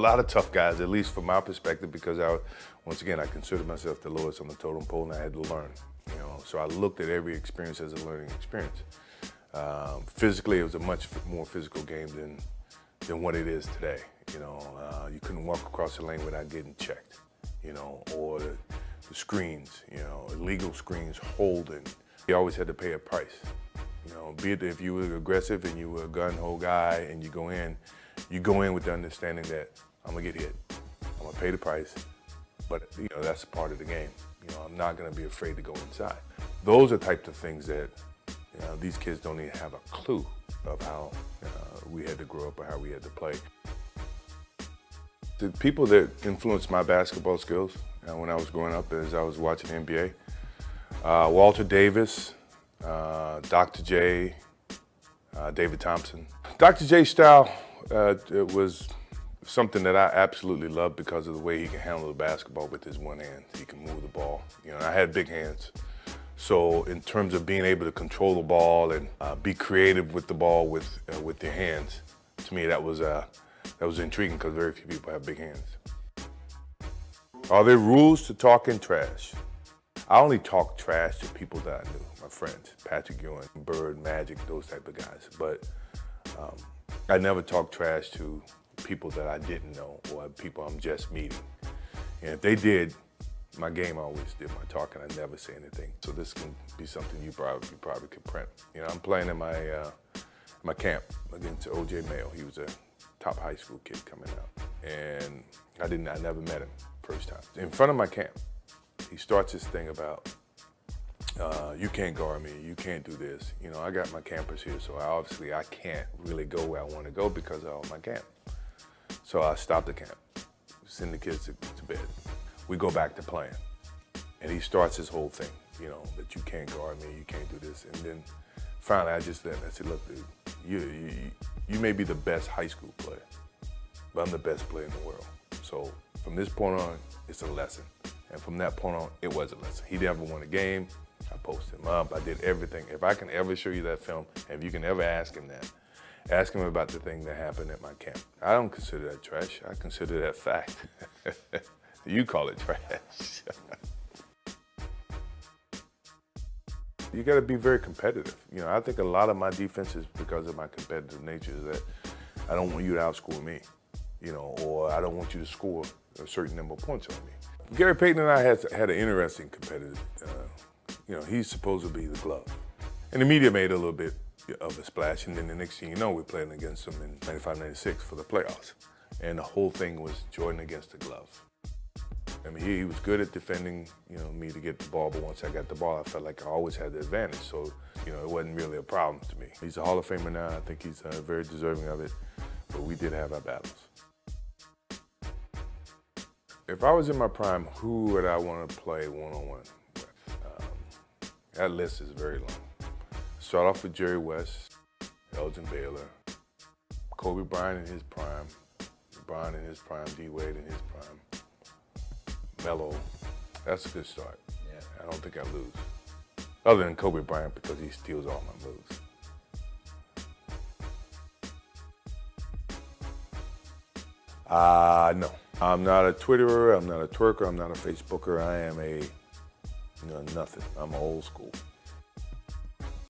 lot of tough guys, at least from my perspective, because once again, I consider myself the lowest on the totem pole, and I had to learn. So I looked at every experience as a learning experience. Physically, it was a much more physical game than what it is today. You couldn't walk across the lane without getting checked. Or the screens, illegal screens, holding. You always had to pay a price. Be it if you were aggressive and you were a gun-ho guy and you go in with the understanding that I'm gonna get hit. I'm gonna pay the price, but that's a part of the game. I'm not gonna be afraid to go inside. Those are types of things that these kids don't even have a clue of how we had to grow up or how we had to play. The people that influenced my basketball skills when I was growing up as I was watching the NBA, Walter Davis, Dr. J, David Thompson. Dr. J's style it was something that I absolutely loved because of the way he can handle the basketball with his one hand. He can move the ball. I had big hands. So in terms of being able to control the ball and be creative with the ball with your hands, to me that was intriguing because very few people have big hands. Are there rules to talking trash? I only talk trash to people that I knew, my friends, Patrick Ewing, Bird, Magic, those type of guys. But I never talk trash to people that I didn't know or people I'm just meeting. And if they did, my game always did my talking. I never say anything. So this can be something you probably could print. I'm playing in my camp against O.J. Mayo. He was a top high school kid coming out, and I never met him first time. In front of my camp, he starts this thing about, you can't guard me, you can't do this. I got my campers here, so obviously I can't really go where I want to go because of my camp. So I stop the camp, send the kids to bed. We go back to playing. And he starts his whole thing, that you can't guard me, you can't do this. And then finally I just let him, I said, look, dude, you may be the best high school player, but I'm the best player in the world. So from this point on, it's a lesson. And from that point on, it was a lesson. He never won a game. I posted him up. I did everything. If I can ever show you that film, and if you can ever ask him that, ask him about the thing that happened at my camp. I don't consider that trash. I consider that fact. You call it trash. You got to be very competitive. I think a lot of my defense is because of my competitive nature, is that I don't want you to outscore me, or I don't want you to score a certain number of points on me. Gary Payton and I had an interesting competitive, he's supposed to be the glove. And the media made a little bit of a splash, and then the next thing you know, we're playing against him in 95, 96 for the playoffs. And the whole thing was Jordan against the glove. I mean, he was good at defending, me to get the ball, but once I got the ball, I felt like I always had the advantage, so, it wasn't really a problem to me. He's a Hall of Famer now. I think he's very deserving of it, but we did have our battles. If I was in my prime, who would I want to play one-on-one with? That list is very long. Start off with Jerry West, Elgin Baylor, Kobe Bryant in his prime, LeBron in his prime, D-Wade in his prime, Melo. That's a good start. Yeah. I don't think I lose. Other than Kobe Bryant, because he steals all my moves. No. I'm not a Twitterer, I'm not a twerker, I'm not a Facebooker. I am a, nothing. I'm old school.